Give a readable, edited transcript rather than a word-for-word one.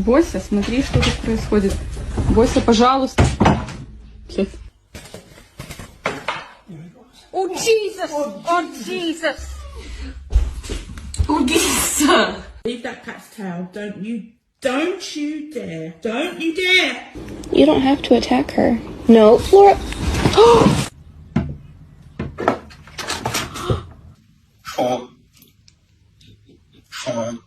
Бося, смотри, что тут происходит. Бося, пожалуйста. Сейчас. Oh Jesus! Oh Jesus! Oh, Jesus! Leave that cat's tail. Don't you dare. Don't you dare. You don't have to attack her. No, Flora. Sean.